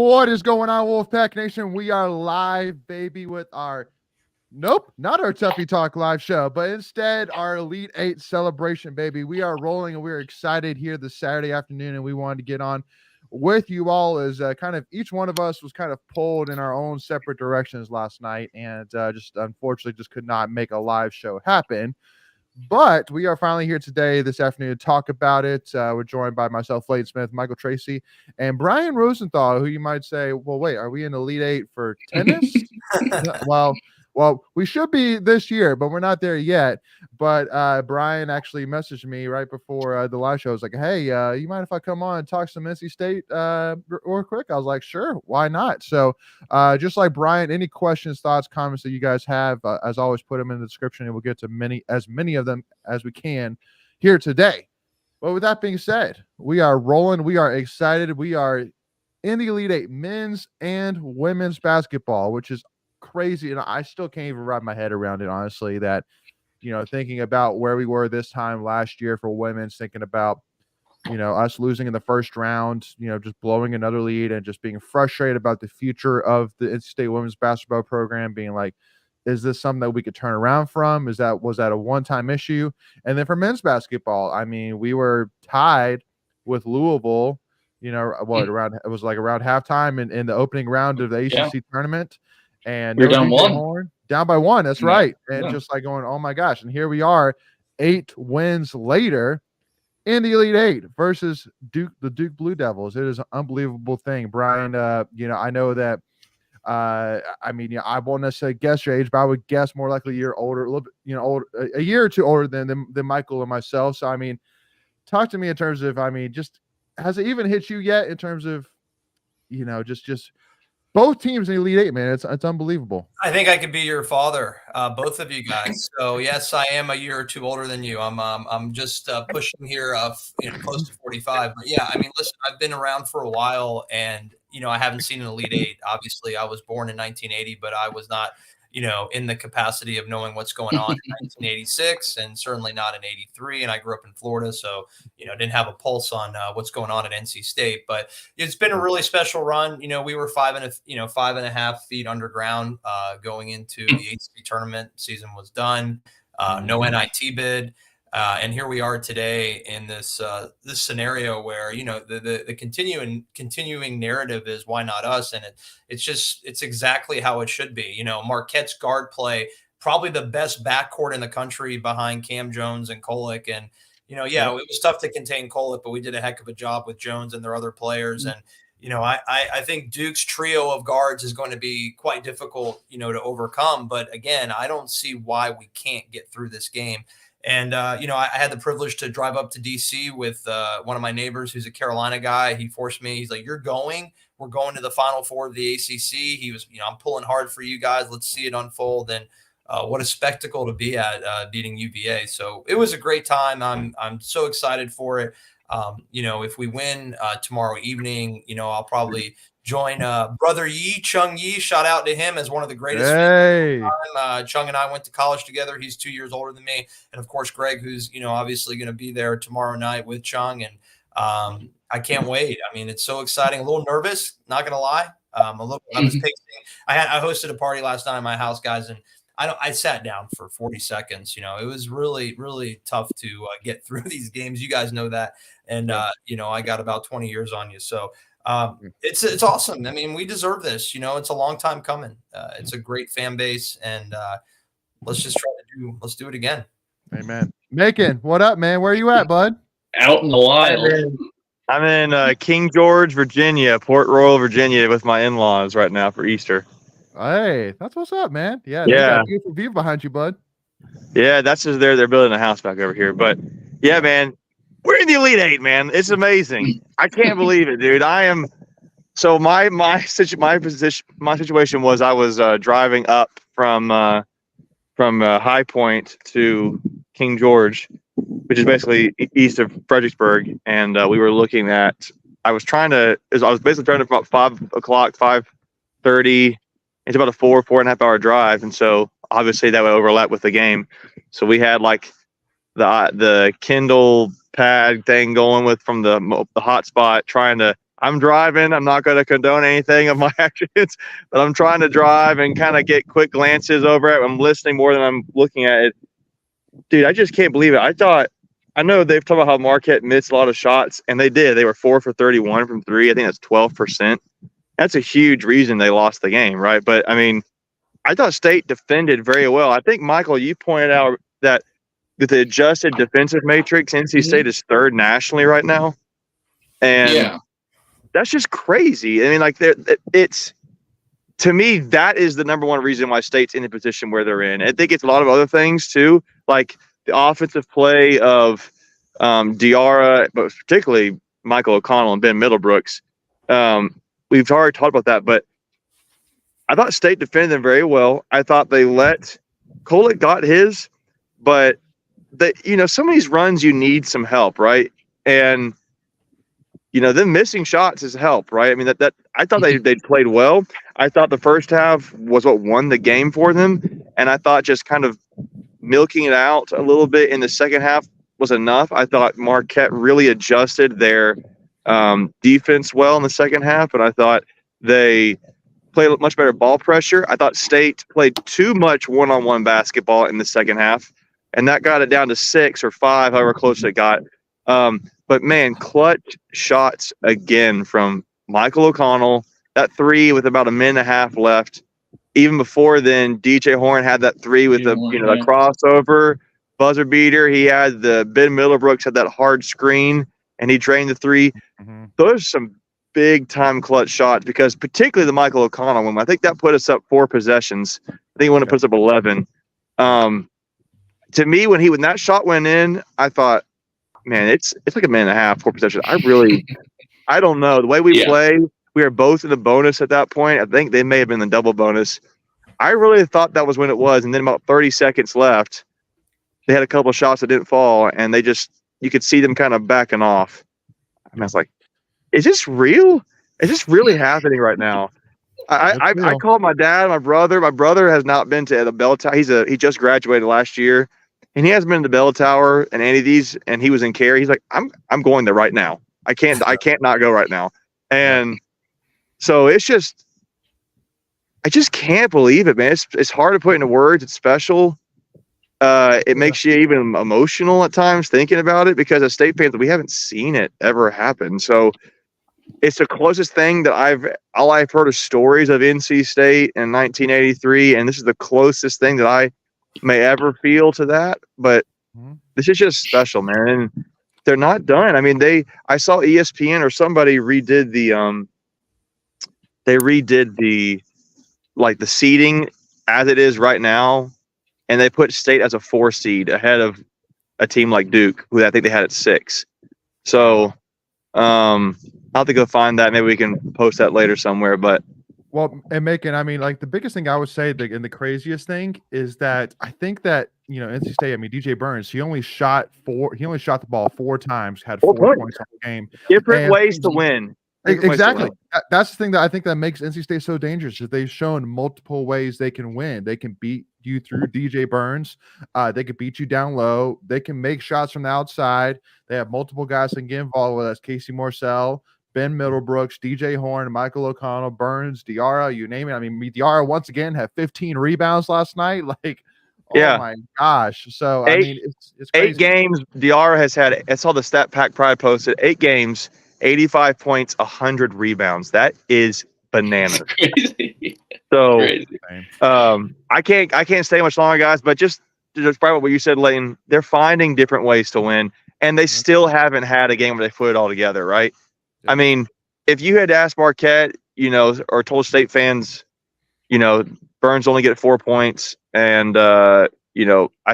What is going on, Wolfpack Nation? We are live, baby, with our not our Tuffy Talk live show, but instead our Elite Eight celebration, baby. We are rolling and we're excited here this Saturday afternoon, and we wanted to get on with you all as kind of each one of us was kind of pulled in our own separate directions last night, and just unfortunately just could not make a live show happen. But we are finally here today, this afternoon, to talk about it. We're joined by myself, Leighton Smith, Michael Tracy, and Brian Rosenthal, who you might say, well, wait, are we in Elite Eight for tennis? Well, we should be this year, but we're not there yet. But Brian actually messaged me right before the live show. I was like, hey, you mind if I come on and talk some NC State real quick? I was like, sure, why not? So just like Brian, any questions, thoughts, comments that you guys have, as always, put them in the description, and we'll get to as many of them as we can here today. But with that being said, we are rolling. We are excited. We are in the Elite Eight, men's and women's basketball, which is crazy, and I still can't even wrap my head around it, honestly, that thinking about where we were this time last year for women's, thinking about us losing in the first round, just blowing another lead and just being frustrated about the future of the NC State women's basketball program, being like, is this something that we could turn around from? Was that a one-time issue? And then for men's basketball, I mean, we were tied with Louisville, around halftime in the opening round of the ACC tournament. And we're down one. Down by one. That's right. And just like going, oh my gosh. And here we are 8 wins later in the Elite Eight versus the Duke Blue Devils. It is an unbelievable thing. Brian, I know that, I won't necessarily guess your age, but I would guess more likely a year older, a little bit, older, a year or two older than Michael and myself. So, I mean, talk to me in terms of, just has it even hit you yet in terms of, just both teams in the Elite Eight, man? It's unbelievable. I think I could be your father, both of you guys. So yes, I am a year or two older than you. I'm just pushing here, close to 45. But yeah, listen, I've been around for a while, and I haven't seen an Elite Eight. Obviously, I was born in 1980, but I was not, in the capacity of knowing what's going on in 1986, and certainly not in 83. And I grew up in Florida, so didn't have a pulse on what's going on at NC State. But it's been a really special run. We were 5.5 feet underground going into the ACC tournament. Season was done. No NIT bid. And here we are today in this scenario where the continuing narrative is, why not us? And it's exactly how it should be. Marquette's guard play, probably the best backcourt in the country behind Cam Jones and Kolek. And it was tough to contain Kolek, but we did a heck of a job with Jones and their other players. And I think Duke's trio of guards is going to be quite difficult to overcome. But again, I don't see why we can't get through this game. And, I had the privilege to drive up to D.C. with one of my neighbors who's a Carolina guy. He forced me. He's like, we're going to the Final Four of the ACC. He was, I'm pulling hard for you guys. Let's see it unfold. And what a spectacle to be at, beating UVA. So it was a great time. I'm so excited for it. If we win tomorrow evening, I'll probably join brother Chung Yi. Shout out to him as one of the greatest. Hey. Chung and I went to college together. He's 2 years older than me. And of course, Greg, who's, obviously going to be there tomorrow night with Chung. And I can't wait. It's so exciting. A little nervous, not going to lie. I was pacing. I hosted a party last night at my house, guys, and I sat down for 40 seconds. It was really, really tough to get through these games. You guys know that. And, I got about 20 years on you. So it's awesome. We deserve this. It's a long time coming. It's a great fan base, and let's do it again. Amen. Macon, what up, man? Where are you at, bud? Out in the wild. I'm in King George, Virginia, Port Royal, Virginia, with my in-laws right now for Easter. Hey, that's what's up, man. Yeah. Got a beautiful view behind you, bud. Yeah, that's just they're building a house back over here. But yeah, man, we're in the Elite Eight, man. It's amazing. I can't believe it, dude. I am. So my situation was I was driving up from High Point to King George, which is basically east of Fredericksburg, and we were looking at. I was basically trying to about 5 o'clock, 5:30. It's about a 4.5 hour drive, and so obviously that would overlap with the game. So we had like the Kindle pad thing going with from the hotspot, trying to. I'm driving. I'm not going to condone anything of my actions, but I'm trying to drive and kind of get quick glances over it. I'm listening more than I'm looking at it. Dude, I just can't believe it. I know they've talked about how Marquette missed a lot of shots, and they did. They were 4 for 31 from three. I think that's 12%. That's a huge reason they lost the game, right? But, I mean, I thought State defended very well. I think, Michael, you pointed out that with the adjusted defensive matrix, NC State is third nationally right now. And that's just crazy. I mean, like, it's – to me, that is the number one reason why State's in the position where they're in. I think it's a lot of other things, too, like the offensive play of Diarra, but particularly Michael O'Connell and Ben Middlebrooks. We've already talked about that, but I thought State defended them very well. I thought they let – Kolek got his, but – some of these runs you need some help, right? And them missing shots is help, right? I mean that I thought they played well. I thought the first half was what won the game for them, and I thought just kind of milking it out a little bit in the second half was enough. I thought Marquette really adjusted their defense well in the second half, and I thought they played much better ball pressure. I thought State played too much one-on-one basketball in the second half. And that got it down to 6 or 5, however close it got. But, man, clutch shots again from Michael O'Connell. That three with about a minute and a half left. Even before then, DJ Horn had that three with the crossover, buzzer beater. He had the Ben Middlebrooks had that hard screen, and he drained the three. Mm-hmm. Those are some big-time clutch shots because particularly the Michael O'Connell one. I think that put us up 4 possessions. I think he wanted to put us up 11. To me, when that shot went in, I thought, man, it's like a minute and a half, 4 possessions. I don't know. The way we play, we are both in the bonus at that point. I think they may have been the double bonus. I really thought that was when it was. And then about 30 seconds left, they had a couple of shots that didn't fall, and you could see them kind of backing off. And I was like, is this real? Is this really happening right now? I called my dad, my brother. My brother has not been to the bell tower. He just graduated last year. And he hasn't been to the bell tower and any of these, and he was in Cary. He's like, I'm going there right now. I can't not go right now. And so I just can't believe it, man. It's hard to put into words. It's special. It makes you even emotional at times thinking about it because as State fans, we haven't seen it ever happen. So it's the closest thing that I've heard of stories of NC State in 1983, and this is the closest thing that I may ever feel to that, but this is just special, man. And they're not done. I mean, I saw ESPN or somebody redid the seeding as it is right now, and they put State as a 4 seed ahead of a team like Duke, who I think they had at 6. So I'll have to go find that. Maybe we can post that later somewhere, but well, and Macon, I mean, like the biggest thing I would say, and the craziest thing is that I think that NC State. I mean, DJ Burns, he only shot the ball 4 times, had 4 points on the game. Different ways to win. Exactly. That's the thing that I think that makes NC State so dangerous. Is they've shown multiple ways they can win. They can beat you through DJ Burns. They can beat you down low. They can make shots from the outside. They have multiple guys that can get involved with us. Casey Morcell, Ben Middlebrooks, DJ Horn, Michael O'Connell, Burns, Diarra, you name it. I mean, Diarra once again had 15 rebounds last night. Like, oh my gosh. So, I mean, it's crazy. 8 games, Diarra has had, I saw the stat pack Pride posted, 8 games, 85 points, 100 rebounds. That is bananas. Crazy. So, Crazy. I can't stay much longer, guys, but just probably what you said, Leighton, they're finding different ways to win, and they still haven't had a game where they put it all together, right? I mean, if you had asked Marquette, or told State fans, Burns only get 4 points, and I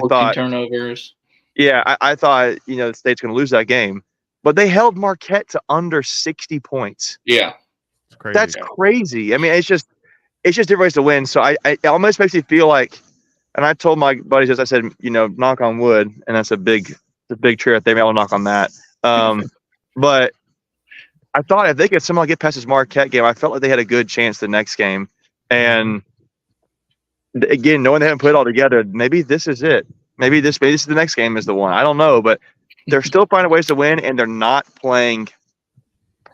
thought turnovers. Yeah, I thought the State's going to lose that game, but they held Marquette to under 60 points. Yeah, it's crazy. That's crazy. I mean, it's just different ways to win. So it almost makes me feel like, and I told my buddies this, I said, knock on wood, and that's a big tree right there. Maybe I'll knock on that. But I thought if they could somehow get past this Marquette game, I felt like they had a good chance the next game. And again, knowing they haven't put it all together, maybe this is it. Maybe this is the next game is the one. I don't know, but they're still finding ways to win, and they're not playing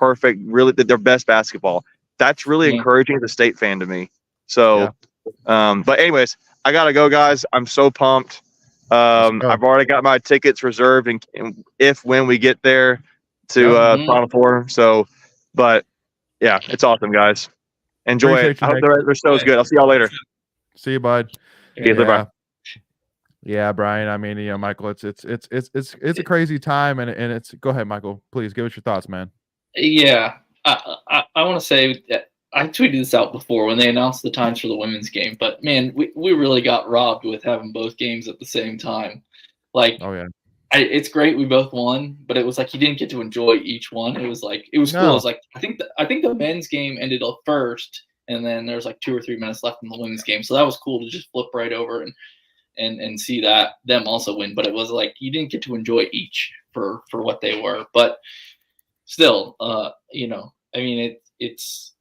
perfect, really their best basketball. That's really encouraging as a state fan to me. So, but anyways, I gotta go, guys. I'm so pumped. I've already got my tickets reserved, and when we get there to Final Four. So, but yeah, it's awesome, guys. Enjoy Appreciate it. I hope Nick. their show's good. I'll see y'all later. See you, bud. Yeah. Yeah, Brian. I mean, Michael, it's a crazy time, and it's. Go ahead, Michael. Please give us your thoughts, man. Yeah, I want to say that I tweeted this out before when they announced the times for the women's game, but man, we really got robbed with having both games at the same time. Like, oh yeah, it's great we both won, but it was like you didn't get to enjoy each one. It was like cool. It was like I think the men's game ended up first, and then there's like 2 or 3 minutes left in the women's game, so that was cool to just flip right over and see that them also win. But it was like you didn't get to enjoy each for what they were, but still, I mean, it's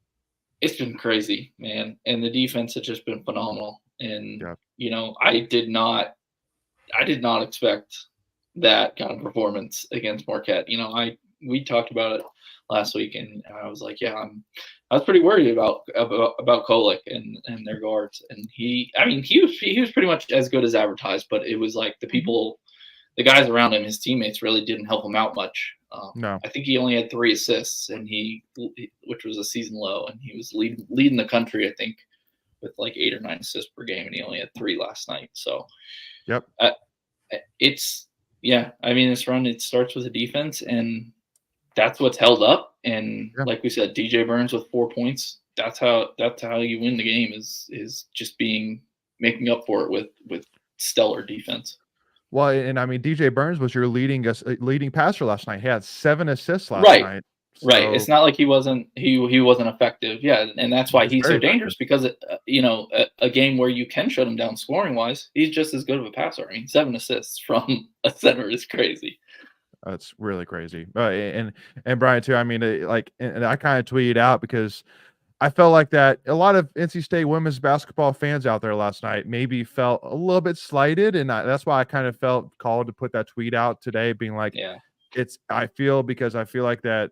been crazy, man, and the defense has just been phenomenal. And I did not expect that kind of performance against Marquette. We talked about it last week, and I was like, I was pretty worried about Kolek and their guards, and he was pretty much as good as advertised, but it was like the guys around him, his teammates, really didn't help him out much. No, I think he only had 3 assists, and which was a season low, and he was leading the country, I think, with like 8 or 9 assists per game, and he only had 3 last night. So, this run, it starts with the defense, and that's what's held up. And like we said, DJ Burns with 4 points. That's how you win the game is just making up for it with stellar defense. Well, and I mean, DJ Burns was your leading passer last night. He had 7 assists last night. So. Right. It's not like he wasn't effective. Yeah, and that's why he's so dangerous, because a game where you can shut him down scoring wise, he's just as good of a passer. I mean, 7 assists from a center is crazy. That's really crazy. And Brian too. I mean, and I kind of tweeted out because I felt like that a lot of NC State women's basketball fans out there last night maybe felt a little bit slighted, and that's why I kind of felt called to put that tweet out today, being like, I feel like that,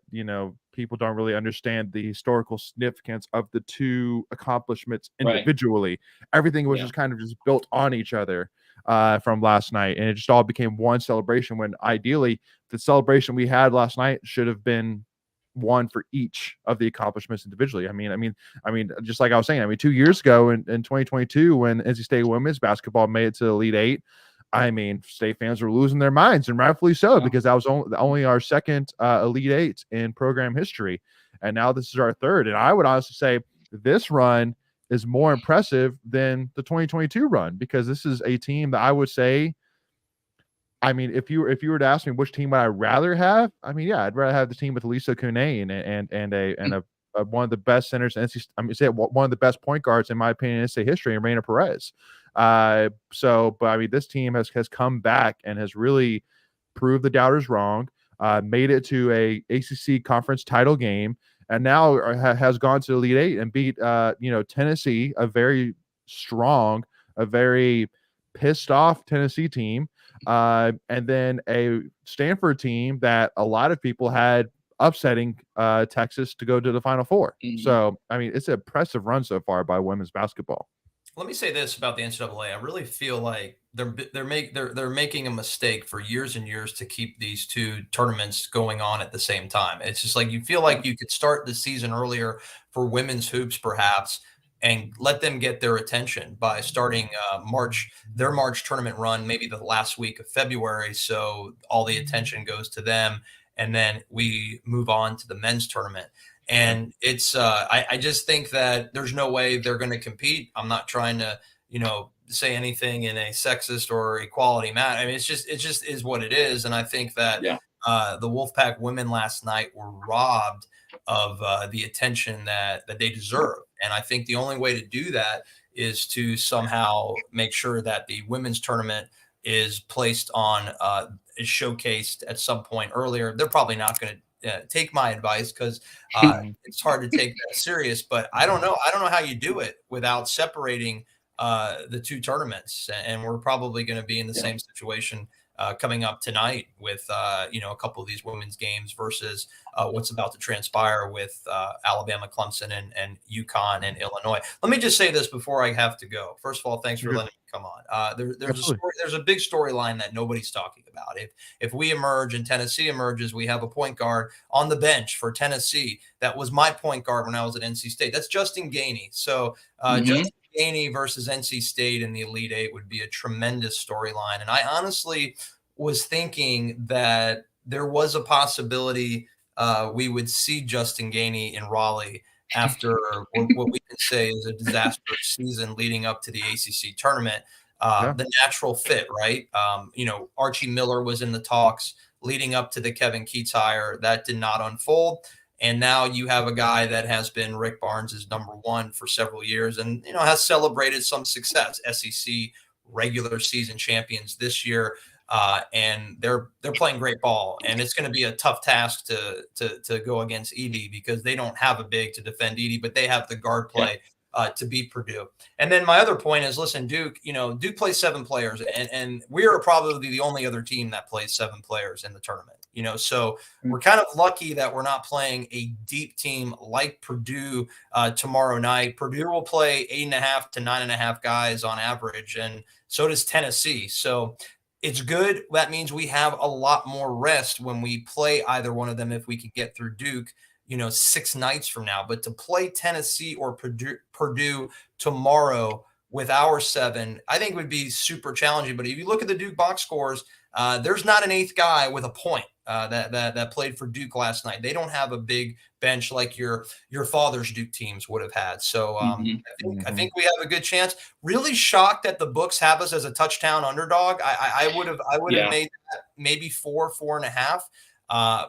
people don't really understand the historical significance of the 2 accomplishments individually. Right. Everything was just kind of just built on each other from last night, and it just all became one celebration, when ideally the celebration we had last night should have been one for each of the accomplishments individually. I mean, just like I was saying, 2 years ago in 2022, when NC State women's basketball made it to the Elite 8, I mean, State fans were losing their minds, and rightfully so, because that was only our second Elite 8 in program history, and now this is our third. And I would honestly say this run is more impressive than the 2022 run, because this is a team that I would say, I mean, if you were to ask me which team would I rather have, I mean, I'd rather have the team with Lisa Kune and one of the best centers, one of the best point guards in my opinion in state history, and Raina Perez. But I mean, this team has come back and has really proved the doubters wrong. Made it to a ACC conference title game, and now has gone to the Elite 8 and beat Tennessee, a very strong, a very pissed off Tennessee team. And then a Stanford team that a lot of people had upsetting Texas to go to the Final Four. Mm-hmm. So, I mean, it's an impressive run so far by women's basketball. Let me say this about the NCAA. I really feel like they're making a mistake for years and years to keep these 2 tournaments going on at the same time. It's just like you feel like you could start the season earlier for women's hoops, perhaps, and let them get their attention by starting their March tournament run, maybe the last week of February. So all the attention goes to them. And then we move on to the men's tournament. And it's I just think that there's no way they're going to compete. I'm not trying to, say anything in a sexist or equality matter. I mean, it just is what it is. And I think that the Wolfpack women last night were robbed of the attention that they deserve. And I think the only way to do that is to somehow make sure that the women's tournament is placed on, is showcased at some point earlier. They're probably not going to take my advice, because it's hard to take that serious. But I don't know how you do it without separating the 2 tournaments. And we're probably going to be in the same situation coming up tonight with a couple of these women's games versus what's about to transpire with Alabama, Clemson, and UConn and Illinois. Let me just say this before I have to go. First of all, thanks for letting me come on. There's a big storyline that nobody's talking about. If we emerge and Tennessee emerges, we have a point guard on the bench for Tennessee that was my point guard when I was at NC State. That's Justin Gainey. So Justin Gainey versus NC State in the Elite Eight would be a tremendous storyline. And I honestly was thinking that there was a possibility we would see Justin Gainey in Raleigh after what we can say is a disastrous season leading up to the ACC tournament. The natural fit, right? Archie Miller was in the talks leading up to the Kevin Keats hire. That did not unfold. And now you have a guy that has been Rick Barnes' number one for several years and, has celebrated some success. SEC regular season champions this year. And they're playing great ball. And it's going to be a tough task to go against Edey because they don't have a big to defend Edey, but they have the guard play to beat Purdue. And then my other point is, listen, Duke plays 7 players, and we are probably the only other team that plays 7 players in the tournament. So we're kind of lucky that we're not playing a deep team like Purdue tomorrow night. Purdue will play 8.5 to 9.5 guys on average, and so does Tennessee. So it's good. That means we have a lot more rest when we play either one of them if we could get through Duke, 6 nights from now. But to play Tennessee or Purdue tomorrow with our 7, I think would be super challenging. But if you look at the Duke box scores, there's not an 8th guy with a point that played for Duke last night. They don't have a big bench like your father's Duke teams would have had. So I think we have a good chance. Really shocked that the books have us as a touchdown underdog. I would have made that maybe 4.5.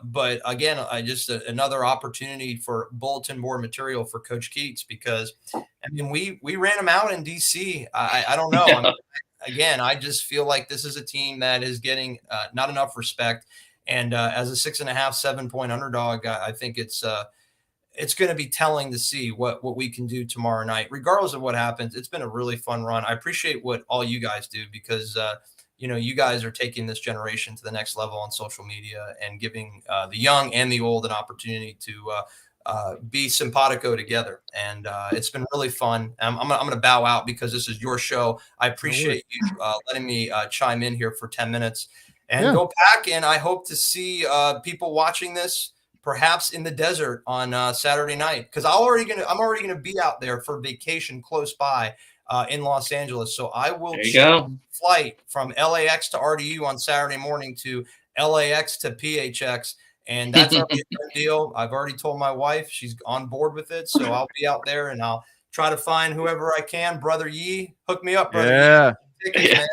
But again, just another opportunity for bulletin board material for Coach Keats, because we ran him out in DC. I don't know. Again, I just feel like this is a team that is getting not enough respect. And as a 6.5, 7 point underdog, I think it's going to be telling to see what we can do tomorrow night, regardless of what happens. It's been a really fun run. I appreciate what all you guys do because, you guys are taking this generation to the next level on social media and giving the young and the old an opportunity to be simpatico together. And it's been really fun. I'm going to bow out because this is your show. I appreciate you letting me chime in here for 10 minutes. And go Pack, and I hope to see people watching this perhaps in the desert on Saturday night, because I'm already gonna be out there for vacation close by in Los Angeles. So I will flight from LAX to RDU on Saturday morning to LAX to PHX, and that's already a done deal. I've already told my wife; she's on board with it. So I'll be out there, and I'll try to find whoever I can. Brother Yee, hook me up, brother. Yee. Tickets,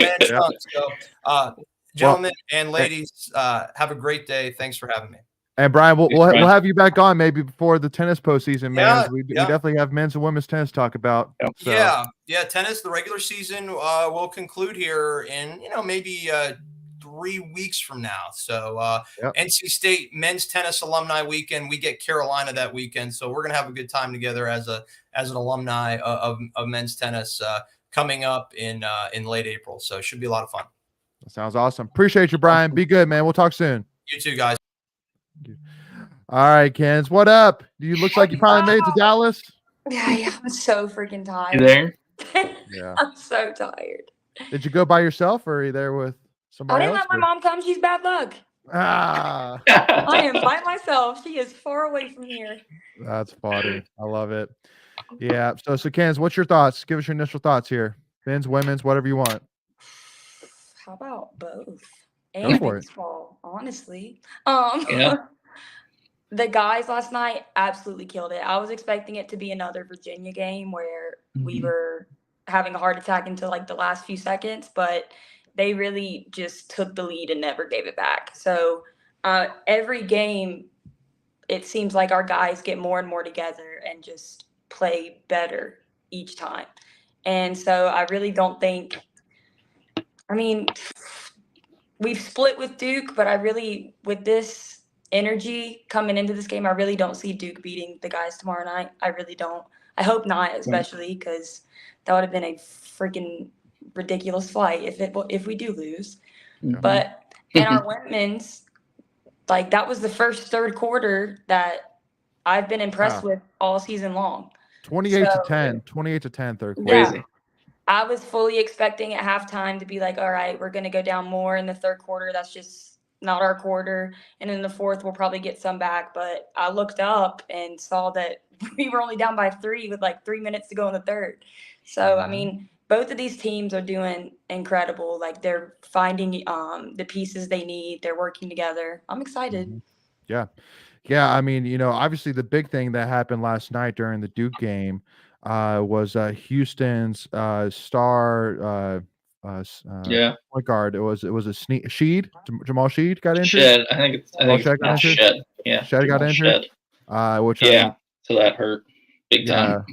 man. So, gentlemen and ladies, have a great day. Thanks for having me. And Brian, we'll have you back on maybe before the tennis postseason, man. We definitely have men's and women's tennis to talk about. So. Yeah. Tennis, the regular season will conclude here in maybe 3 weeks from now. So NC State men's tennis alumni weekend. We get Carolina that weekend, so we're gonna have a good time together as an alumni of men's tennis coming up in late April. So it should be a lot of fun. That sounds awesome. Appreciate you, Brian. Be good, man. We'll talk soon. You too, guys. All right, Kens, what up? Do you look like you probably made it to Dallas? Yeah, I'm so freaking tired. You there? Yeah. I'm so tired. Did you go by yourself or are you there with somebody else? I didn't let my mom come. She's bad luck. Ah. I am by myself. She is far away from here. That's funny. I love it. Yeah. So Kens, what's your thoughts? Give us your initial thoughts here. Men's, women's, whatever you want. How about both? Go And for it. baseball, honestly. The guys last night absolutely killed it. I was expecting it to be another Virginia game where we were having a heart attack until like the last few seconds, but they really just took the lead and never gave it back. So every game, it seems like our guys get more and more together and just play better each time. And so I really don't think, we've split with Duke, but with this energy coming into this game, I really don't see Duke beating the guys tomorrow night. I really don't. I hope not, especially because that would have been a freaking ridiculous fight if we do lose. But in our women's, like that was the first third quarter that I've been impressed with all season long. 28 to 10 third quarter. Yeah. Crazy. I was fully expecting at halftime to be like, all right, we're going to go down more in the third quarter. That's just not our quarter. And in the fourth, we'll probably get some back. But I looked up and saw that we were only down by 3 with like 3 minutes to go in the third. So, I mean, both of these teams are doing incredible. Like they're finding the pieces they need. They're working together. I'm excited. Yeah. Yeah. I mean, obviously the big thing that happened last night during the Duke game was Houston's star point guard. It was a Sheed. Jamal Sheed got injured. Shed. I think it's Shed. Yeah. Shed got injured. Which so that hurt big time.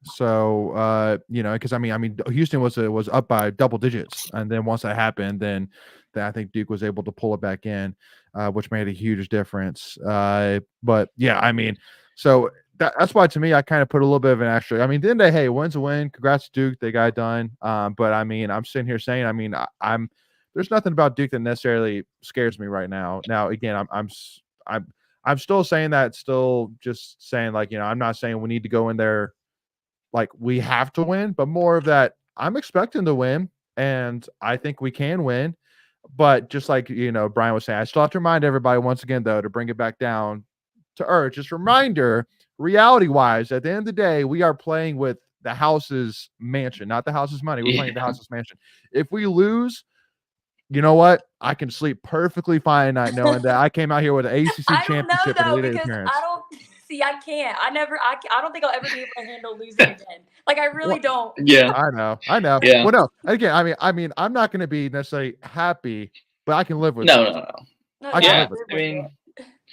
So because I mean Houston was up by double digits, and then once that happened, then I think Duke was able to pull it back in, which made a huge difference. But yeah, I mean, so that's why to me I kind of put a little bit of an extra. I mean, at the end of the day, hey, win's a win. Congrats to Duke, they got it done. But I mean, I'm sitting here saying, I mean, I'm there's nothing about Duke that necessarily scares me right now. Now, again, I'm still saying that, still just saying like, I'm not saying we need to go in there like we have to win, but more of that I'm expecting to win, and I think we can win. But just like Brian was saying, I still have to remind everybody once again, though, to bring it back down to earth. Just reminder, reality-wise, at the end of the day, we are playing with the house's mansion, not the house's money. We're playing the house's mansion. If we lose, you know what? I can sleep perfectly fine at night knowing that I came out here with an ACC championship and Elite Eight appearance. I can't. I don't think I'll ever be able to handle losing again. Like I really don't. Yeah. I know. Yeah. Well, no. Again, I mean, I'm not going to be necessarily happy, but I can live with it. No. I can live with I mean,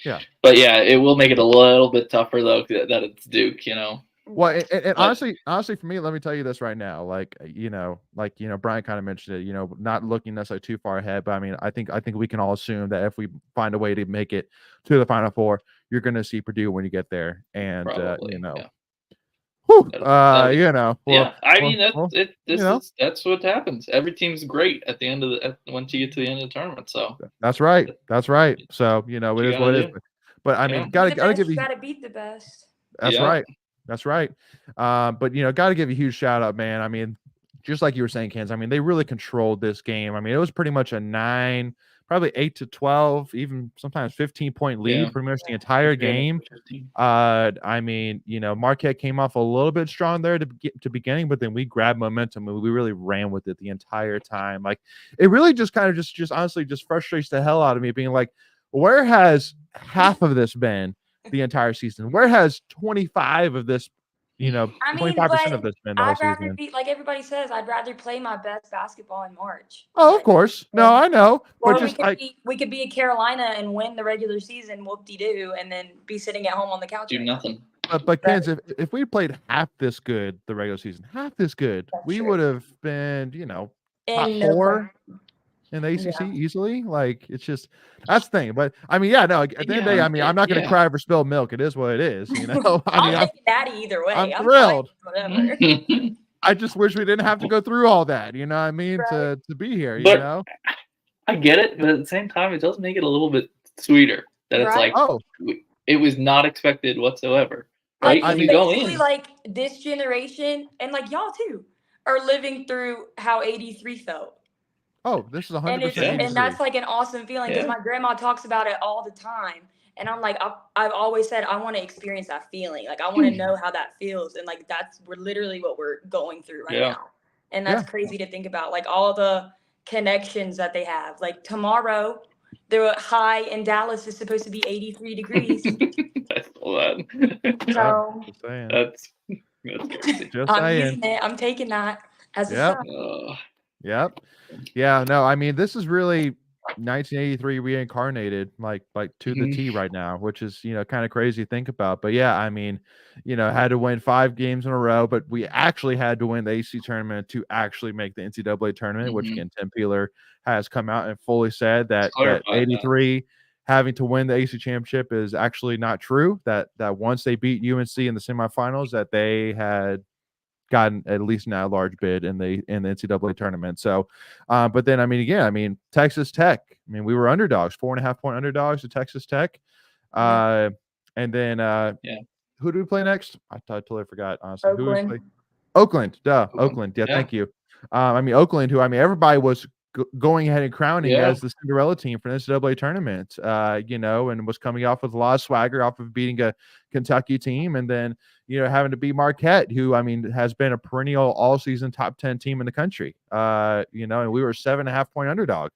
yeah. But yeah, it will make it a little bit tougher though that it's Duke, Well, and honestly, for me, let me tell you this right now. Like Brian kind of mentioned it. Not looking necessarily too far ahead, but I mean, I think we can all assume that if we find a way to make it to the Final Four, you're going to see Purdue when you get there, and probably, whew, yeah. I mean, that's what happens. Every team's great at the end of once you get to the end of the tournament. So that's right. So it is what it is. But I mean, gotta give you gotta beat the best. That's right. That's right. But got to give a huge shout out, man. I mean, just like you were saying, Kansas, I mean, they really controlled this game. I mean, it was pretty much a 9, probably 8 to 12, even sometimes 15-point lead pretty much the entire game. I mean, Marquette came off a little bit strong there to beginning, but then we grabbed momentum and we really ran with it the entire time. Like it really just kind of just honestly just frustrates the hell out of me, being like, where has half of this been the entire season? Where has 25 of this, 25% of this been the whole season? Be like everybody says, I'd rather play my best basketball in March. Oh, of course. No, I know. But just we could be at Carolina and win the regular season, whoop-de-doo, and then be sitting at home on the couch. Do nothing. But Kansas, if we played half this good the regular season, we would have been, top 4 in the ACC easily. Like it's just that's the thing. But I mean, at the end of the day, I mean, I'm not going to cry for spilled milk. It is what it is. I'm natty either way. I'm thrilled. Whatever. I just wish we didn't have to go through all that. You know what I mean? Right. To be here. I get it, but at the same time, it does make it a little bit sweeter that it's like it was not expected whatsoever. Right? Like, you go in like this generation and like y'all too are living through how 83 felt. Oh, this is 100%. And that's like an awesome feeling because my grandma talks about it all the time. And I'm like, I've always said, I want to experience that feeling. Like, I want to know how that feels. And like, we're literally what we're going through right now. And that's crazy to think about. Like all the connections that they have. Like tomorrow, the high in Dallas is supposed to be 83 degrees. That's a lot. So that's crazy. I'm using it. I'm taking that as a sign. Yep. Yeah, no, I mean, this is really 1983 reincarnated, like to the T right now, which is, kind of crazy to think about. But yeah, I mean, had to win 5 games in a row, but we actually had to win the ACC tournament to actually make the NCAA tournament, which again, Tim Peeler has come out and fully said that 83 having to win the ACC championship is actually not true. That once they beat UNC in the semifinals, that they had gotten at least now a large bid in the NCAA tournament. So, but then again, Texas Tech. We were underdogs, 4.5 point underdogs to Texas Tech. And then who do we play next? I totally forgot, honestly. Who we play? Oakland. Oakland. Yeah, thank you. Oakland, who everybody was going ahead and crowning as the Cinderella team for the NCAA tournament, and was coming off with a lot of swagger off of beating a Kentucky team, and then having to beat Marquette, who has been a perennial all season top 10 team in the country. And we were 7.5 point underdog.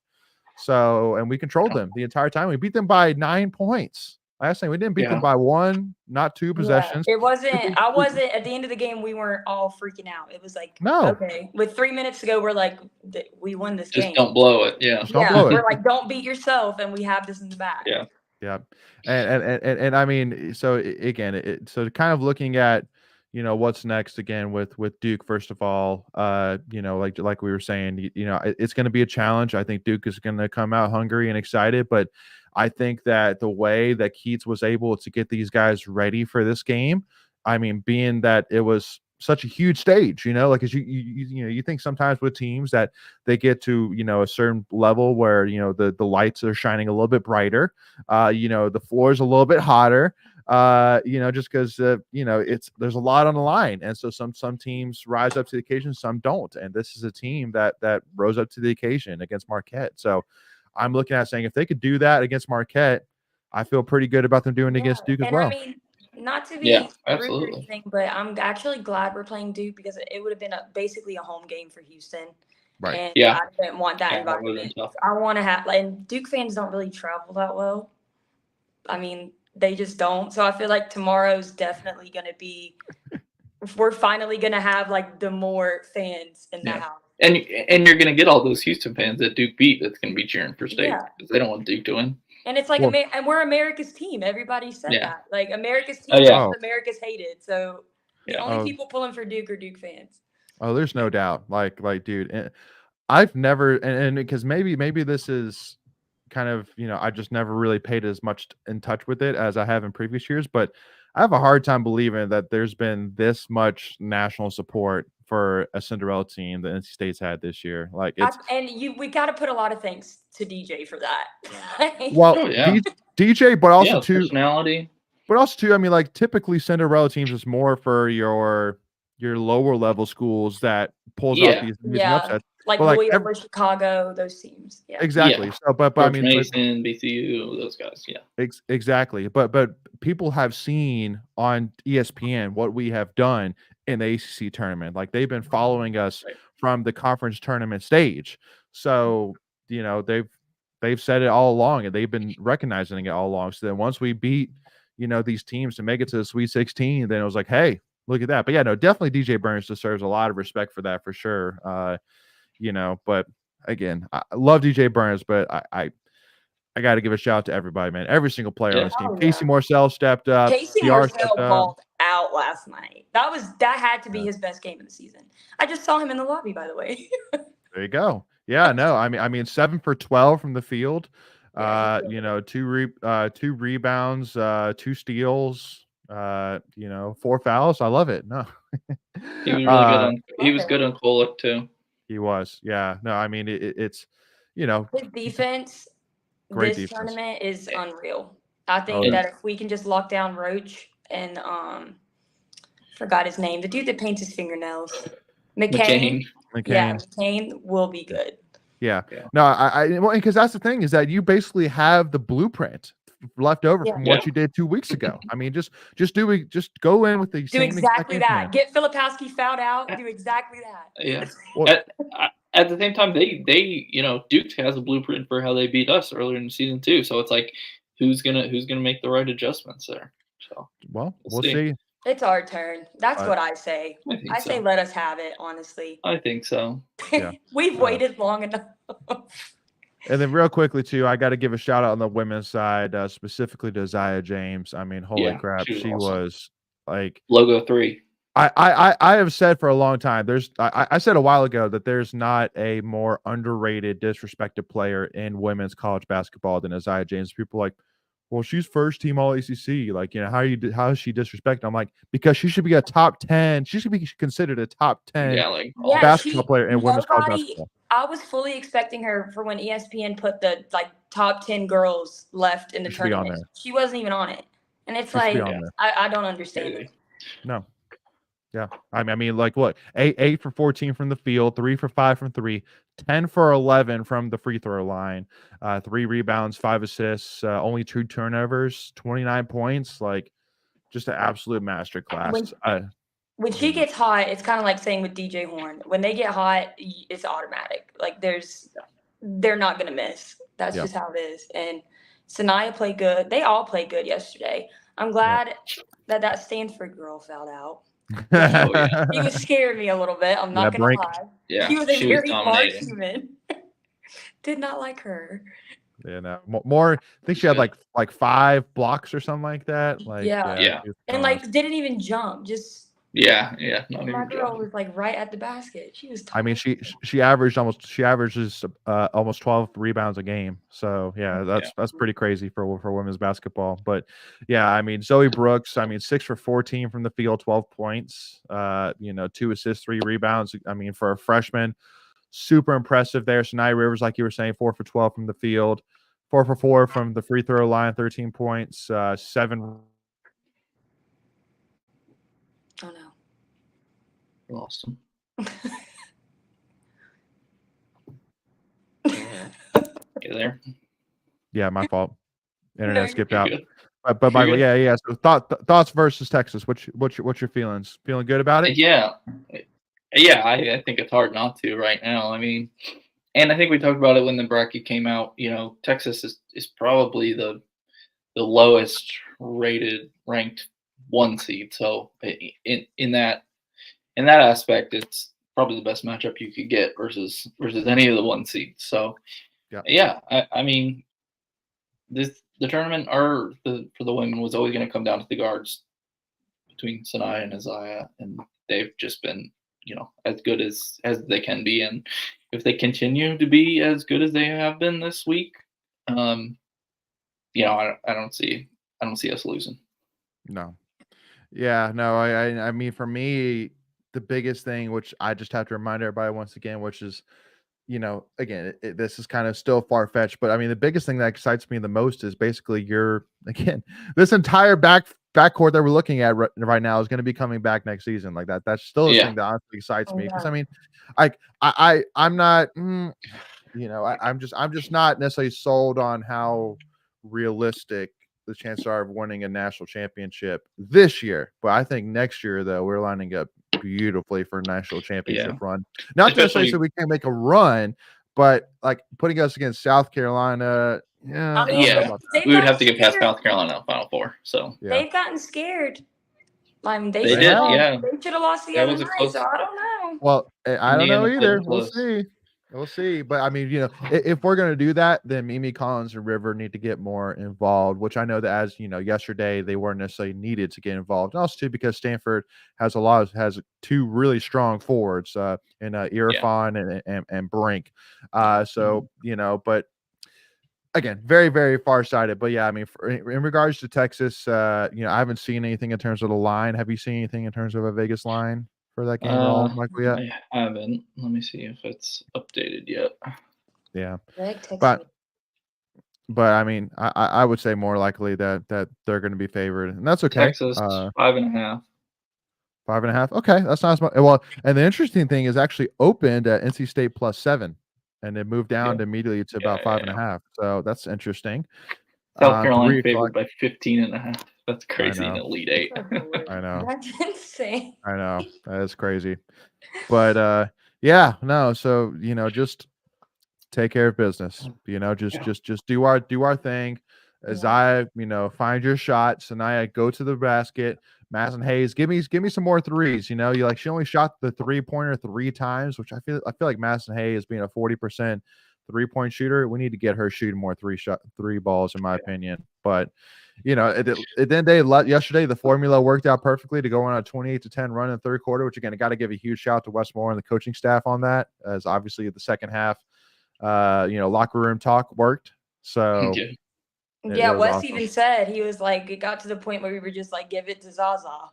So, and we controlled them the entire time. We beat them by 9 points. Last time we didn't beat them by 1, not 2 possessions. It wasn't. I wasn't at the end of the game. We weren't all freaking out. It was like, okay, with 3 minutes to go, we're like, we won this game. Just don't blow it. Yeah. Just don't blow it. We're like, don't beat yourself, and we have this in the bag. Yeah. Yeah. And so again, so kind of looking at, what's next again with Duke, first of all, like we were saying, it's going to be a challenge. I think Duke is going to come out hungry and excited, but I think that the way that Keats was able to get these guys ready for this game, being that it was such a huge stage, as you think sometimes with teams that they get to, a certain level where, the lights are shining a little bit brighter, the floor is a little bit hotter, just because, there's a lot on the line. And so some teams rise up to the occasion, some don't. And this is a team that rose up to the occasion against Marquette. So I'm looking at saying if they could do that against Marquette, I feel pretty good about them doing it against Duke as well. Not to be rude or anything, but I'm actually glad we're playing Duke because it would have been basically a home game for Houston. Right. And I didn't want that environment. I want to have, and Duke fans don't really travel that well. They just don't. So I feel like tomorrow's definitely going to be, we're finally going to have the more fans in the house. And you're going to get all those Houston fans that Duke beat that's going to be cheering for state because they don't want Duke to win. And it's like, and we're America's team. Everybody said that. America's team is America's hated. So the only people pulling for Duke are Duke fans. Oh, there's no doubt. Dude, I've never, and because maybe this is kind of, I just never really paid as much in touch with it as I have in previous years, but I have a hard time believing that there's been this much national support for a Cinderella team that NC State's had this year. We got to put a lot of thanks to DJ for that. DJ, but also personality. But also too, typically Cinderella teams is more for your lower level schools that pulls off these upsets. Like Loyola, Chicago, those teams. Yeah. Exactly. Yeah. So, but Mason, BCU, those guys. Yeah. Exactly. But people have seen on ESPN what we have done in the ACC tournament. They've been following us from the conference tournament stage. So, they've said it all along, and they've been recognizing it all along. So then once we beat, these teams to make it to the Sweet 16, then it was like, hey, look at that. But definitely DJ Burns deserves a lot of respect for that for sure. But again, I love DJ Burns, but I got to give a shout out to everybody, man. Every single player on this team. Casey Morsell stepped up. Casey Morsell balled out last night. That had to be his best game of the season. I just saw him in the lobby, by the way. There you go. Yeah, no, 7 for 12 from the field. 2 rebounds, 2 steals, 4 fouls. I love it. No. He was really good he was good on Kolek too. He was. Yeah. No, it's his defense this tournament is unreal. I think that if we can just lock down Roach and forgot his name, the dude that paints his fingernails. McCain. Yeah, McCain will be good. Yeah. No, because that's the thing is that you basically have the blueprint left over from what you did 2 weeks ago. Just go in with the do exactly that. Plan. Get Filipowski fouled out. Do exactly that. Yeah. At the same time, they Duke has a blueprint for how they beat us earlier in the season too. So it's like, who's gonna make the right adjustments there? So we'll see. It's our turn. That's what I say. I say let us have it, honestly. I think so. Yeah. We've waited long enough. And then real quickly, too, I got to give a shout out on the women's side, specifically to Zia James. Holy crap. She was like Logo 3. I have said for a long time, I said a while ago that there's not a more underrated, disrespected player in women's college basketball than Zia James. People are like, well, she's first team all ACC. Like, how is she disrespected? I'm like, because she should be a top 10. She should be considered a top 10 Yeah, like basketball player in women's college basketball. I was fully expecting her for when ESPN put the top 10 girls left in the tournament. She wasn't even on it. And it's I don't understand it. No. Yeah. I mean, like what? 8 for 14 from the field, 3 for 5 from 3, 10 for 11 from the free throw line, 3 rebounds, 5 assists, only 2 turnovers, 29 points. Like, just an absolute masterclass. When she gets hot, it's kind of like saying with DJ Horn. When they get hot, it's automatic. Like, they're not going to miss. That's just how it is. And Sanaya played good. They all played good yesterday. I'm glad that Stanford girl fouled out. He was scaring me a little bit. I'm not gonna lie. Yeah, he was a very harsh human. Did not like her. Yeah, no. More. I think she had like 5 blocks or something like that. Like, and didn't even jump. Just my girl was like right at the basket. She was. I mean, she averages almost 12 rebounds a game. So that's pretty crazy for women's basketball. But yeah, I mean, Zoe Brooks, 6 for 14 from the field, 12 points. 2 assists, 3 rebounds. I mean, for a freshman, super impressive there. Sanaya Rivers, like you were saying, 4 for 12 from the field, 4 for 4 from the free throw line, 13 points, 7. Oh no. Lost him. You there? Yeah, my fault. Internet skipped out. But Michael, So thoughts versus Texas. What's your feelings? Feeling good about it? Yeah. I think it's hard not to right now. I mean, and I think we talked about it when the bracket came out. Texas is probably the lowest ranked 1 seed. So in that aspect, it's probably the best matchup you could get versus any of the 1 seeds. So I mean, the tournament for the women was always going to come down to the guards between Sanaya and Isaiah, and they've just been as good as they can be, and if they continue to be as good as they have been this week, I don't see us losing. No. Yeah, no, I mean, for me, the biggest thing, which I just have to remind everybody once again, which is, again, this is kind of still far-fetched, but I mean, the biggest thing that excites me the most is basically this entire backcourt that we're looking at right now is going to be coming back next season. Like that's still the thing that honestly excites me, because I mean, I'm not, I'm just not necessarily sold on how realistic the chances are of winning a national championship this year. But I think next year, though, we're lining up beautifully for a national championship run. Not necessarily so we can make a run, but like putting us against South Carolina. We would have to get past South Carolina in Final Four. So they've gotten scared. I mean, they did. They should have lost the other night. So I don't know. Well, I don't know either. We'll see. We'll see. But I mean, if we're going to do that, then Mimi Collins and River need to get more involved, which I know that as yesterday, they weren't necessarily needed to get involved. And also too, because Stanford has 2 really strong forwards in Irfan and Brink. But again, very, very far-sighted. But yeah, I mean, in regards to Texas, I haven't seen anything in terms of the line. Have you seen anything in terms of a Vegas line for that game at all, Michael, yet? I haven't. Let me see if it's updated yet. Yeah. But I mean, I would say more likely that they're going to be favored, and that's okay. Texas 5.5. 5.5. Okay, that's not as much. Well, and the interesting thing is actually opened at NC State +7, and it moved down immediately to about 5.5. So that's interesting. South Carolina favored by 15.5. That's crazy in Elite 8. I know. That's insane. I know. That is crazy. But so just take care of business. Just do our thing. Isaiah, find your shot. Sanaya, go to the basket. Madison Hayes, give me some more threes. She only shot the 3-pointer 3 times, which I feel like Madison Hayes being a 40% 3-point shooter, we need to get her shooting more 3 balls, in my opinion. But yesterday the formula worked out perfectly to go on a 28-10 run in the third quarter, which again, I got to give a huge shout out to Wes Moore and the coaching staff on that, as obviously the second half, locker room talk worked. So Yeah, was Wes awesome. even said, he was like, it got to the point where we were just like, give it to Zaza.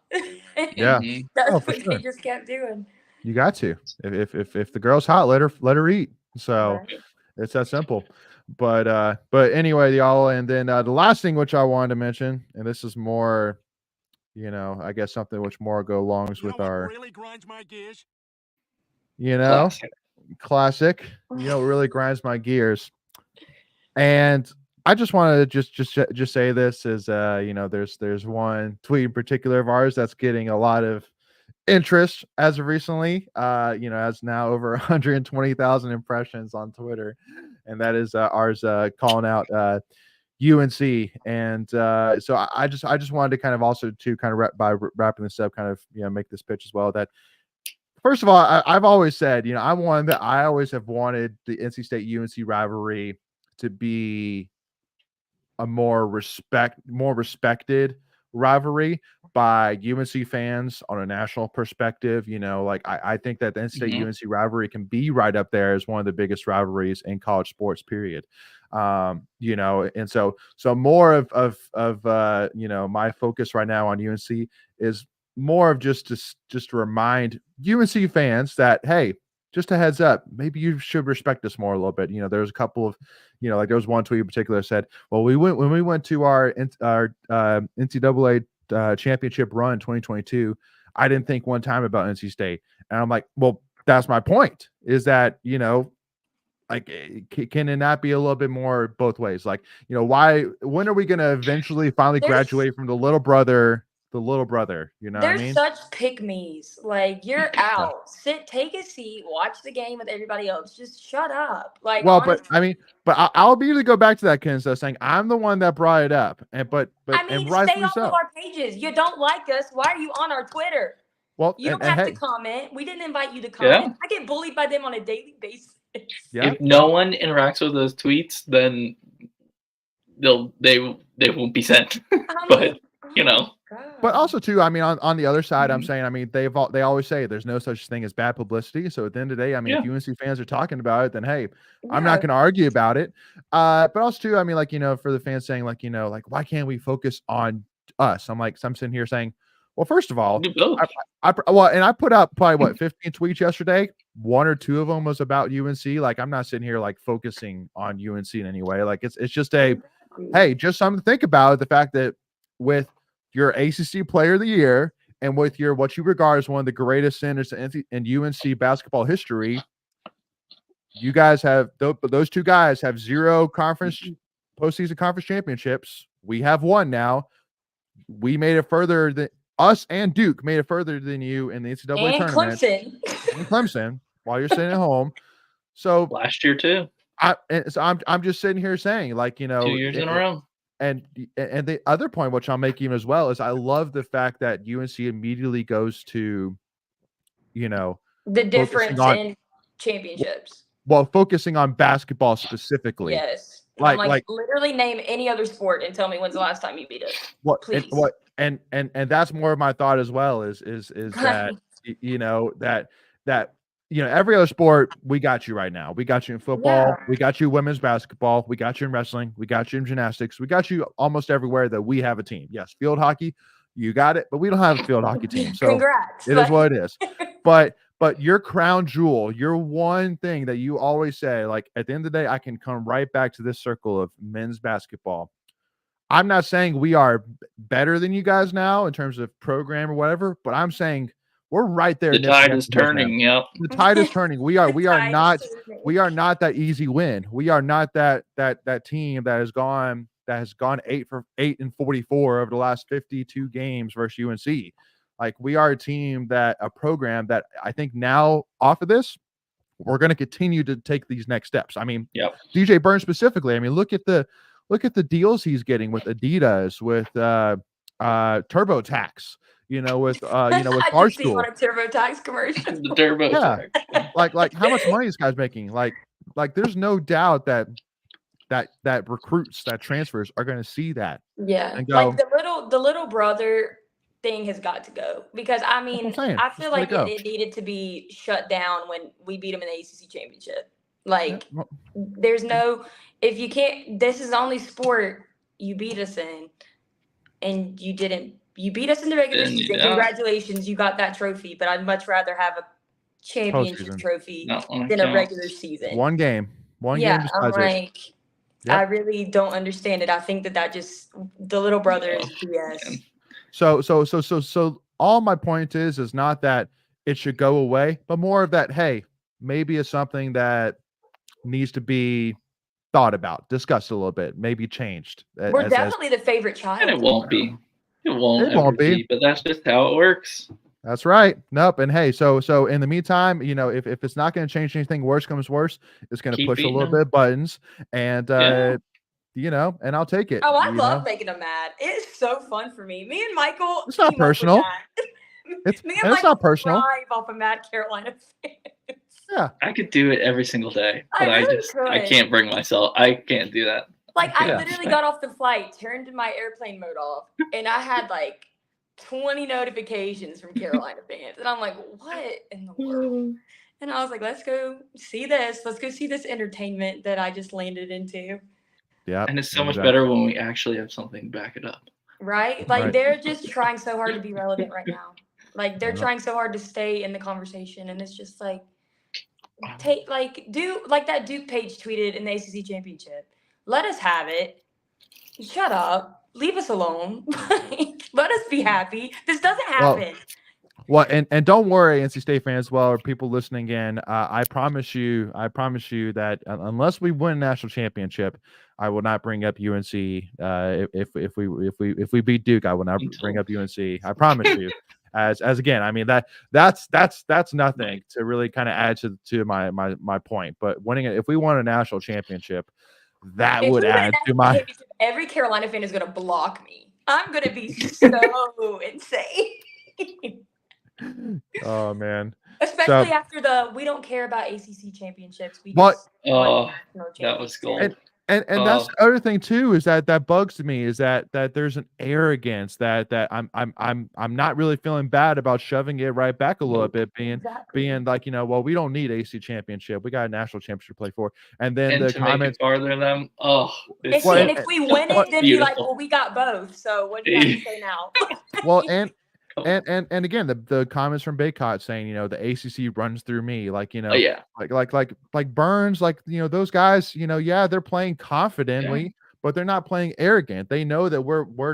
Yeah. That's Oh, for what sure. they just kept doing. You got to. If the girl's hot, let her eat. So Right. it's that simple. But anyway, y'all, and then the last thing which I wanted to mention, and this is more, I guess something which more go alongs with our, really grinds my gears? classic. What really grinds my gears. And I just wanted to just say this is there's one tweet in particular of ours that's getting a lot of interest as of recently, has now over 120,000 impressions on Twitter, and that is ours calling out UNC. And so I just wanted to kind of also to kind of wrapping this up, kind of make this pitch as well. That first of all, I've always said I always have wanted the NC State UNC rivalry to be a more respected rivalry by UNC fans on a national perspective. I think that the NC State UNC rivalry can be right up there as one of the biggest rivalries in college sports, period. And so more of my focus right now on UNC is more of just to remind UNC fans that, hey, just a heads up, maybe you should respect us more a little bit. There's a couple of, like there was one tweet in particular that said, well, when we went to our NCAA championship run 2022, I didn't think one time about NC State. And I'm like, well, that's my point, is that, like, can it not be a little bit more both ways? Like, when are we going to eventually finally graduate from the little brother? You know what I mean? Such pick-me's. Like, you're out. Take a seat, watch the game with everybody else. Just shut up. Like, well, honestly, but I'll immediately go back to that, Ken, so saying I'm the one that brought it up, and stay off of our pages. You don't like us. Why are you on our Twitter? Well, you don't have to comment. We didn't invite you to comment. Yeah. I get bullied by them on a daily basis. Yeah. If no one interacts with those tweets, then they won't be sent. But But also too, I mean, on the other side, I'm saying, I mean, they always say there's no such thing as bad publicity. So at the end of the day, I mean, if UNC fans are talking about it, then hey, I'm not going to argue about it. But also too, I mean, like, for the fans saying like, like, why can't we focus on us? I'm sitting here saying, well, first of all, I put out probably 15 tweets yesterday. One or two of them was about UNC. Like, I'm not sitting here like focusing on UNC in any way. Like, it's just hey, just something to think about. The fact that with your ACC Player of the Year and with your what you regard as one of the greatest centers in UNC basketball history, you guys have those two guys have 0 postseason conference championships. We have one now. We made it further than us, and Duke made it further than you in the NCAA tournament. And Clemson, while you're sitting at home. So last year too. I'm just sitting here saying, like, 2 years in a row. And the other point, which I'm making as well, is I love the fact that UNC immediately goes to, the difference in championships. Well, focusing on basketball specifically. Yes. Like literally name any other sport and tell me when's the last time you beat us. Please. And that's more of my thought as well, is that that every other sport, we got you right now. We got you in football. Yeah. We got you women's basketball. We got you in wrestling. We got you in gymnastics. We got you almost everywhere that we have a team. Yes, field hockey, you got it, but we don't have a field hockey team. So congrats. It is what it is. But your crown jewel, your one thing that you always say, like, at the end of the day, I can come right back to this circle of men's basketball. I'm not saying we are better than you guys now in terms of program or whatever, but I'm saying we're right there. The tide is turning. Yep. The tide is turning. We are not that easy win. We are not that team that has gone 8 for 8 and 44 over the last 52 games versus UNC. Like, we are a program that I think now off of this, we're going to continue to take these next steps. I mean, DJ Burns specifically. I mean, look at the deals he's getting with Adidas, with TurboTax. With with Barstool. A TurboTax commercial. The TurboTax. Yeah. like how much money this guy's making? Like there's no doubt that recruits, that transfers are going to see that. Yeah. And go, like the little brother thing has got to go, because I mean, I feel like it needed to be shut down when we beat them in the ACC championship. Like, there's no, if you can't, this is the only sport you beat us in, and you didn't. You beat us in the regular Didn't you season. not? Congratulations, you got that trophy. But I'd much rather have a championship Postseason. trophy Not on than a account. regular season. One game Yeah, I'm decides it. like, Yep. I really don't understand it. I think that just the little brother is Oh, BS. man. So all my point is not that it should go away, but more of that, hey, maybe it's something that needs to be thought about, discussed a little bit, maybe changed. We're definitely the favorite child. And it won't be. It won't It won't ever be. But that's just how it works. That's right. Nope. And hey, so in the meantime, if it's not going to change anything, worse comes worse, it's going to Keep push a beating little them. bit of buttons, and and I'll take it. Oh, I love making them mad. It's so fun for me. Me and Michael. It's not team up with personal. that. It's Me and it's not personal. thrive off of Mad Carolina fans. Yeah. I could do it every single day, I but I really I could. can't bring myself. I can't do that. Like, I Yeah. literally got off the flight, turned my airplane mode off, and I had like 20 notifications from Carolina fans. And I'm like, what in the world? And I was like, let's go see this. Let's go see this entertainment that I just landed into. Yeah. And it's so much better when we actually have something to back it up. Right? Like, Right. they're just trying so hard to be relevant right now. Like, they're Yeah. trying so hard to stay in the conversation. And it's just like, like that Duke page tweeted in the ACC championship. Let us have it. Shut up. Leave us alone. Let us be happy. This doesn't happen. Well, and don't worry, NC State fans, or people listening in. I promise you that unless we win a national championship, I will not bring up UNC. If we beat Duke, I will not bring up UNC. I promise you. As again, I mean that's nothing to really kind of add to my point. But winning it, if we won a national championship, that If would we win a add to national my. championship, every Carolina fan is going to block me. I'm going to be so insane. Oh man. Especially after we don't care about ACC championships. We What? just want Oh, national that was gold. championships. And that's the other thing too, is that bugs me, is that there's an arrogance that I'm not really feeling bad about shoving it right back a little bit, being like, well, we don't need AC championship, we got a national championship to play for, and then And the to make comments it farther than them. Oh, And, it's see, Well, and if we win it, then be like, beautiful. well, we got both. So what do you have to say now? well, and again, the comments from Baycott saying, the ACC runs through me, like, Oh yeah. like Burns, like, those guys, yeah, they're playing confidently, but they're not playing arrogant. They know that we're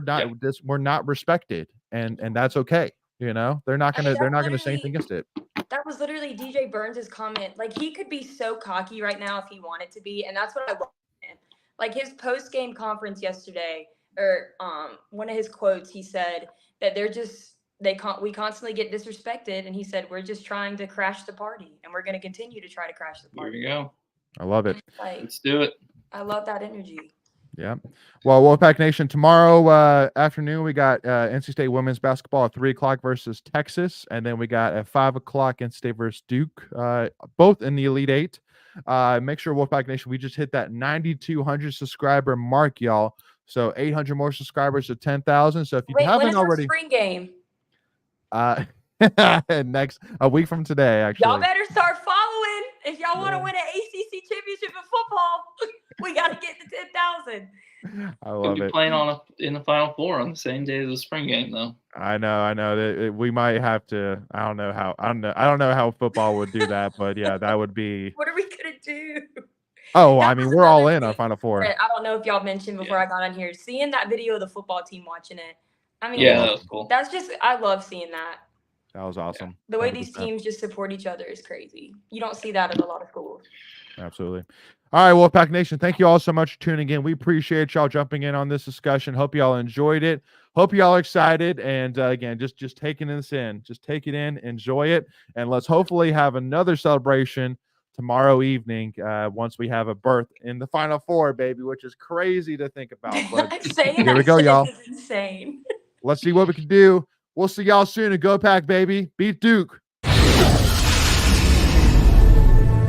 not respected, and that's okay. They're not gonna say anything against it. That was literally DJ Burns' comment. Like, he could be so cocky right now if he wanted to be, and that's what I want him. Like, his post-game conference yesterday, or one of his quotes, he said that we constantly get disrespected, and he said we're just trying to crash the party, and we're going to continue to try to crash the Here party. we go. I love it. Like, Let's do it. I love that energy. Yeah. Well, Wolfpack Nation, tomorrow afternoon we got NC State women's basketball at 3:00 versus Texas, and then we got at 5:00 NC State versus Duke, both in the Elite Eight. Make sure, Wolfpack Nation, we just hit that 9,200 subscriber mark, y'all. So 800 more subscribers to 10,000. So if you haven't when is already, our spring game? next a week from today, actually. Y'all better start following if y'all want to win an ACC championship in football. We got to get to 10,000. I We'll love be it. playing in the Final Four on the same day as the spring game, though. I know. We might have to. I don't know how football would do that, but yeah, that would be. What are we gonna do? Oh, That I mean, was we're all another in on thing Final Four. I don't know if y'all mentioned before I got on here. Seeing that video of the football team watching it. I mean, Yeah, that was cool. that's just, I love seeing that. That was awesome. The way these 100%. teams just support each other is crazy. You don't see that at a lot of schools. Absolutely. All right, Wolfpack Nation, thank you all so much for tuning in. We appreciate y'all jumping in on this discussion. Hope y'all enjoyed it. Hope y'all are excited. And again, just taking this in. Just take it in, enjoy it, and let's hopefully have another celebration tomorrow evening once we have a berth in the Final Four, baby, which is crazy to think about. But Saying here we that go, shit y'all. is insane. Let's see what we can do. We'll see y'all soon, and go Pack, baby. Beat Duke.